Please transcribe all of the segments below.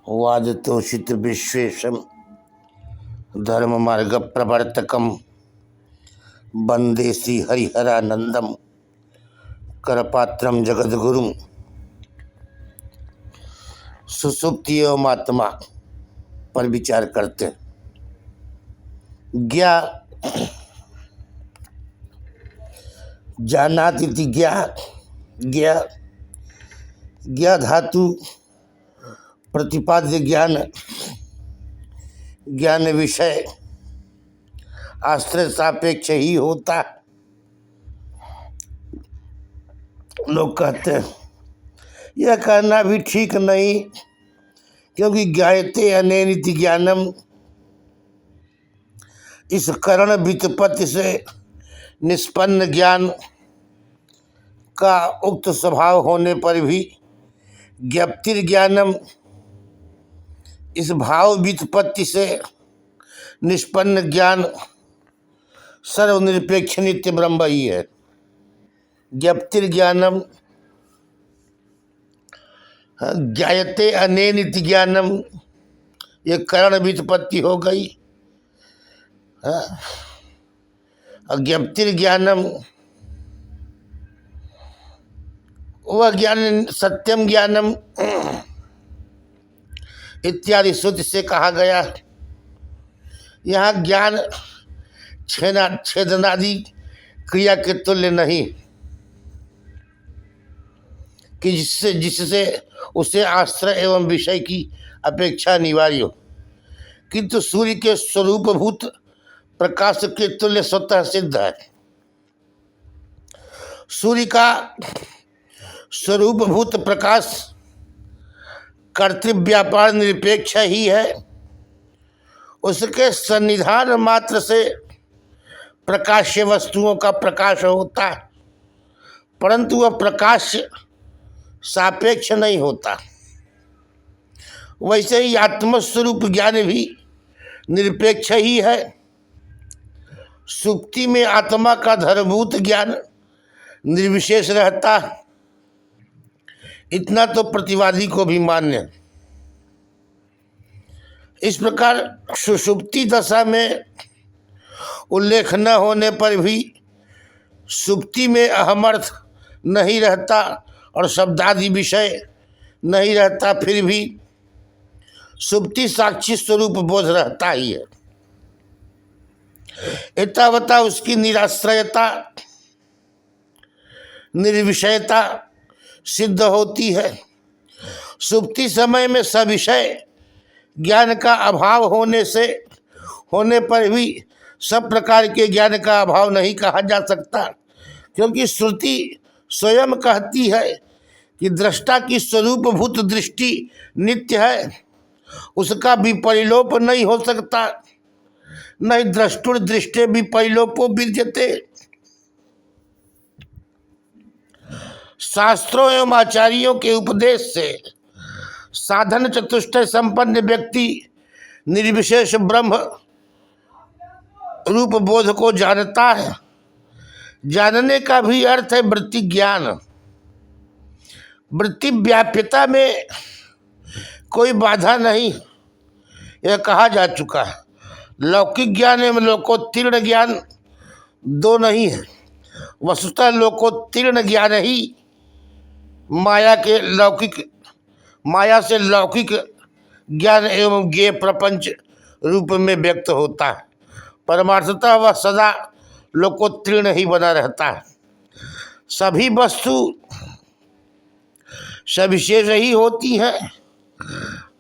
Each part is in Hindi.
वादतोषित विश्वेशम धर्म मार्ग प्रवर्तकम वंदे श्री हरिहरानंदम करपात्रम जगद्गुरुम। सुसुप्ति एवं आत्मा पर विचार करते हैं। ज्ञा जानाति ज्ञा ज्ञा ज्ञा धातु प्रतिपाद्य ज्ञान ज्ञान विषय आश्रय सापेक्ष ही होता। लोग कहते हैं, यह कहना भी ठीक नहीं, क्योंकि ज्ञायते अनेनिति ज्ञानम, इस करण व्युत्पत्ति से निष्पन्न ज्ञान का उक्त स्वभाव होने पर भी ज्ञप्तिर्ज्ञानम, इस भाव व्युत्पत्ति से निष्पन्न ज्ञान सर्वनिरपेक्ष नित्य ब्रह्म ही है। ज्ञप्तिर्ज्ञानम ज्ञायते अनेनिति ज्ञानम, ये करण व्युत्पत्ति हो गई। ज्ञप्तिर्ज्ञानम वह ज्ञान सत्यम ज्ञानम इत्यादि श्रुति से कहा गया। यहाँ ज्ञान छेदनादि क्रिया के तुल्य नहीं कि जिससे उसे आश्रय एवं विषय की अपेक्षा अनिवार्य हो, किंतु सूर्य के स्वरूपभूत प्रकाश के तुल्य स्वतः सिद्ध है। सूर्य का स्वरूपभूत प्रकाश कर्तृव्यापार निरपेक्ष ही है। उसके सन्निधान मात्र से प्रकाश्य वस्तुओं का प्रकाश होता है, परंतु वह प्रकाश सापेक्ष नहीं होता। वैसे ही आत्मस्वरूप ज्ञान भी निरपेक्ष ही है। सुप्ति में आत्मा का धर्मभूत ज्ञान निर्विशेष रहता, इतना तो प्रतिवादी को भी मान्य है। इस प्रकार सुषुप्ति दशा में उल्लेख न होने पर भी सुप्ति में अहमर्थ नहीं रहता और शब्दादि विषय नहीं रहता, फिर भी सुप्ति साक्षी स्वरूप बोध रहता ही है। एतावता उसकी निराश्रयता निर्विषयता सिद्ध होती है। सुप्ति समय में सविषय ज्ञान का अभाव होने पर भी सब प्रकार के ज्ञान का अभाव नहीं कहा जा सकता, क्योंकि श्रुति स्वयं कहती है कि दृष्टा की स्वरूपभूत दृष्टि नित्य है, उसका विपरिलोप नहीं हो सकता। नहीं द्रष्टुर दृष्टे विपरिलोपो विद्यते। शास्त्रों एवं आचार्यों के उपदेश से साधन चतुष्टय संपन्न व्यक्ति निर्विशेष ब्रह्म रूप बोध को जानता है। जानने का भी अर्थ है वृत्ति ज्ञान। वृत्ति व्याप्यता में कोई बाधा नहीं, यह कहा जा चुका है। लौकिक ज्ञान एवं लोकोत्तीर्ण ज्ञान दो नहीं है। वस्तुतः लोकोत्तीर्ण ज्ञान ही माया से लौकिक ज्ञान एवं ज्ञेय प्रपंच रूप में व्यक्त होता है। परमार्थतः वह सदा लोकोत्तीर्ण ही बना रहता है। सभी वस्तु सविशेष ही होती हैं।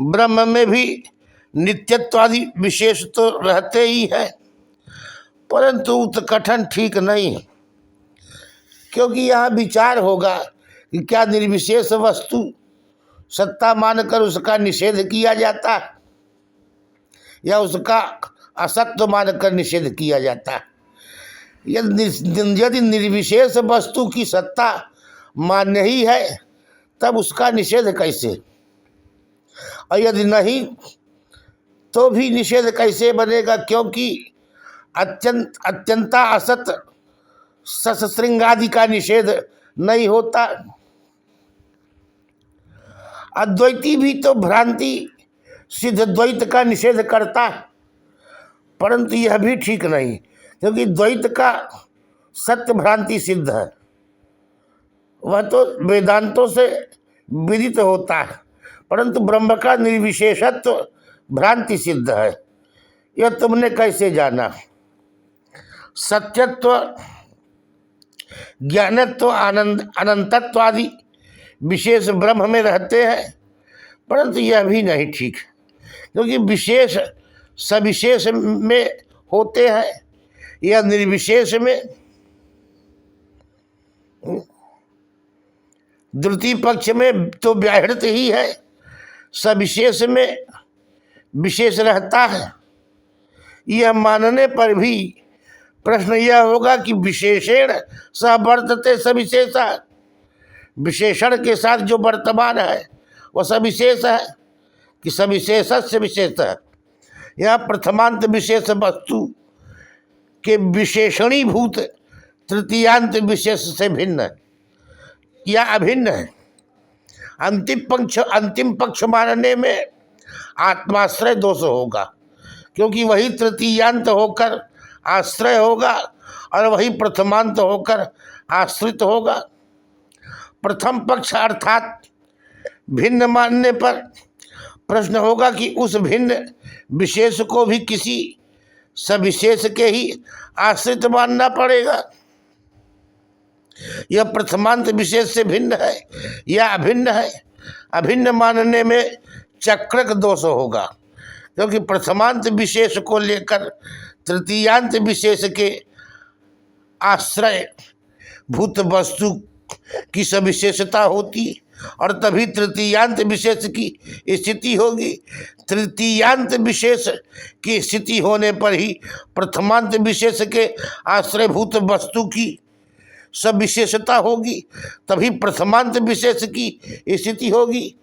ब्रह्म में भी नित्यत्वादि विशेष तो रहते ही हैं, परंतु उत्कथन ठीक नहीं है, क्योंकि यहाँ विचार होगा कि क्या निर्विशेष वस्तु सत्ता मानकर उसका निषेध किया जाता है या उसका असत्व मानकर निषेध किया जाता है। यदि निर्विशेष वस्तु की सत्ता मान्य ही है, तब उसका निषेध कैसे? और यदि नहीं तो भी निषेध कैसे बनेगा? क्योंकि अत्यंता असत सत्सृंगादि का निषेध नहीं होता। अद्वैती भी तो भ्रांति सिद्ध द्वैत का निषेध करता है, परंतु यह भी ठीक नहीं, क्योंकि द्वैत का सत्य भ्रांति सिद्ध है, वह तो वेदांतों से विदित होता है, परंतु ब्रह्म का निर्विशेषत्व भ्रांति सिद्ध है। यह तुमने कैसे जाना? सत्यत्व, ज्ञानत्व, आनंद, अनंतत्व आदि विशेष ब्रह्म में रहते हैं, परंतु यह भी नहीं ठीक, क्योंकि विशेष सविशेष में होते हैं, यह निर्विशेष में। द्वितीय पक्ष में तो व्याहृत ही है, सविशेष में विशेष रहता है। यह मानने पर भी प्रश्न यह होगा कि विशेषण सह वर्तते सविशेषा, विशेषण के साथ जो वर्तमान है वह सविशेष है कि सविशेष से विशेष है। यह प्रथमांत विशेष वस्तु के विशेषणीभूत तृतीयांत विशेष से भिन्न है या अभिन्न है। अंतिम पक्ष मानने में आत्माश्रय दोष होगा, क्योंकि वही तृतीयांत होकर आश्रय होगा और वही प्रथमांत होकर आश्रित होगा। प्रथम पक्ष अर्थात भिन्न मानने पर प्रश्न होगा कि उस भिन्न विशेष को भी किसी सविशेष के ही आश्रित मानना पड़ेगा। यह प्रथमांत विशेष से भिन्न है या अभिन्न है। अभिन्न मानने में चक्रक दोष होगा, क्योंकि प्रथमांत विशेष को लेकर तृतीयांत विशेष के आश्रय भूत वस्तु की सविशेषता होती और तभी तृतीयांत विशेष की स्थिति होगी। तृतीयांत विशेष की स्थिति होने पर ही प्रथमांत विशेष के आश्रयभूत वस्तु की सविशेषता होगी, तभी प्रथमांत विशेष की स्थिति होगी।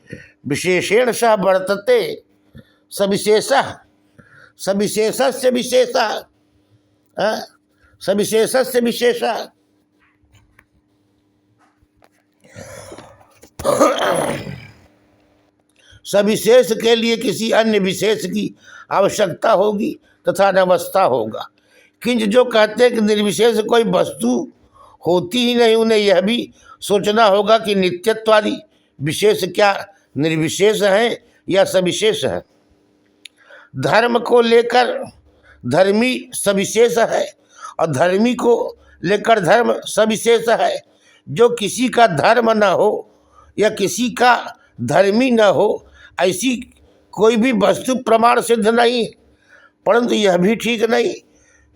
विशेषेण सह वर्तते सविशेषः, सविशेषस्य विशेषः, सविशेषस्य विशेषः। सविशेष के लिए किसी अन्य विशेष की आवश्यकता होगी तथा अनवस्था होगा। किंच जो कहते हैं कि निर्विशेष कोई वस्तु होती ही नहीं, उन्हें यह भी सोचना होगा कि नित्यत्वादि विशेष क्या निर्विशेष है या सविशेष है। धर्म को लेकर धर्मी सविशेष है और धर्मी को लेकर धर्म सविशेष है। जो किसी का धर्म न हो या किसी का धर्मी न हो, ऐसी कोई भी वस्तु प्रमाण सिद्ध नहीं, परंतु यह भी ठीक नहीं,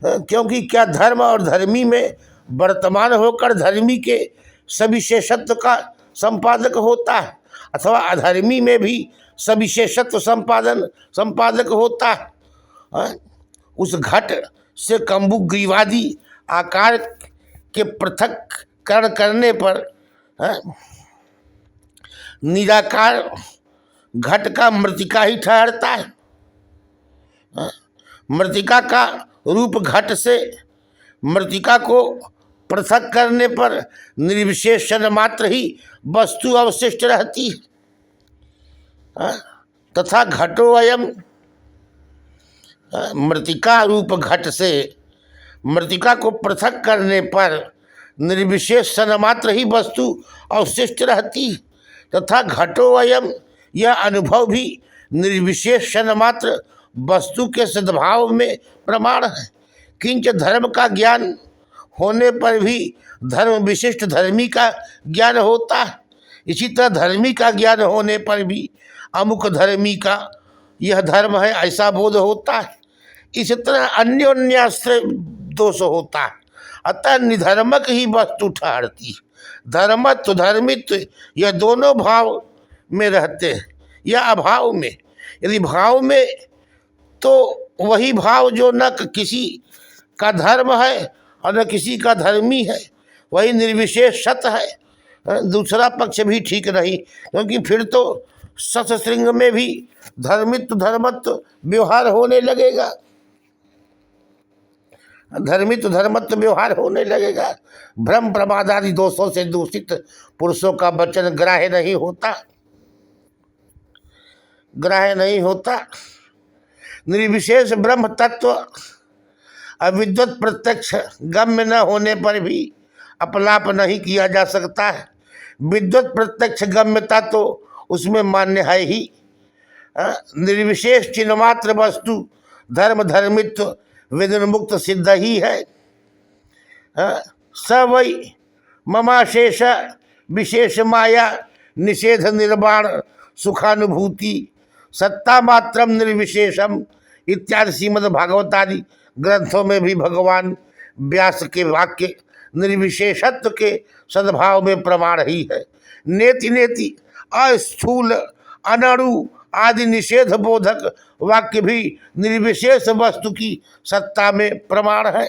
क्योंकि क्या धर्म और धर्मी में वर्तमान होकर धर्मी के सविशेषत्व का संपादक होता है, अथवा अधर्मी में भी सविशेषत्व संपादक होता है। उस घट से कंबुग्रीवादी आकार के पृथक्करण करने पर निराकार घट का मृतिका ही ठहरता है। मृतिका का रूप घट से मृतिका को पृथक करने पर निर्विशेषण मात्र ही वस्तु अवशिष्ट रहती है। तथा घटो अयम, मृतिका रूप घट से मृतिका को पृथक करने पर निर्विशेषण मात्र ही वस्तु अवशिष्ट रहती है। तथा घटो अयम, यह अनुभव भी निर्विशेषण मात्र वस्तु के सद्भाव में प्रमाण है। किंच धर्म का ज्ञान होने पर भी धर्म विशिष्ट धर्मी का ज्ञान होता है, इसी तरह धर्मी का ज्ञान होने पर भी अमुक धर्मी का यह धर्म है ऐसा बोध होता है। इस तरह अन्योन्याश्रय दोष होता है, अतः निधर्मक ही वस्तु ठहरती है। धर्मत्व धर्मित्व यह दोनों भाव में रहते हैं या अभाव में। यदि भाव में तो वही भाव जो न किसी का धर्म है और न किसी का धर्मी है, वही निर्विशेष सत है। दूसरा पक्ष भी ठीक नहीं, क्योंकि फिर तो सत्सृंग में भी धर्मित्व धर्मत्व व्यवहार होने लगेगा, धर्मित्व धर्मत्व व्यवहार होने लगेगा। भ्रम प्रमाद आदि दोषों से दूषित पुरुषों का वचन ग्राह्य नहीं होता। ग्राह्य नहीं होता। निर्विशेष ब्रह्म तत्व अविद्वत प्रत्यक्ष गम्य न होने पर भी अपलाप नहीं किया जा सकता है। विद्वत प्रत्यक्ष गम्यता तो उसमें मान्य है ही। निर्विशेष चिन्हमात्र वस्तु धर्म धर्मित्व विदुर्मुक्त सिद्ध ही है। स वै ममाशेष विशेष माया निषेध निर्वाण सुखानुभूति सत्ता मात्रम निर्विशेषम इत्यादि श्रीमद् भागवतादि ग्रंथों में भी भगवान व्यास के वाक्य निर्विशेषत्व के सद्भाव में प्रमाण ही है। नेति नेति अस्थूल अणु आदि निषेध बोधक वाक्य भी निर्विशेष वस्तु की सत्ता में प्रमाण है।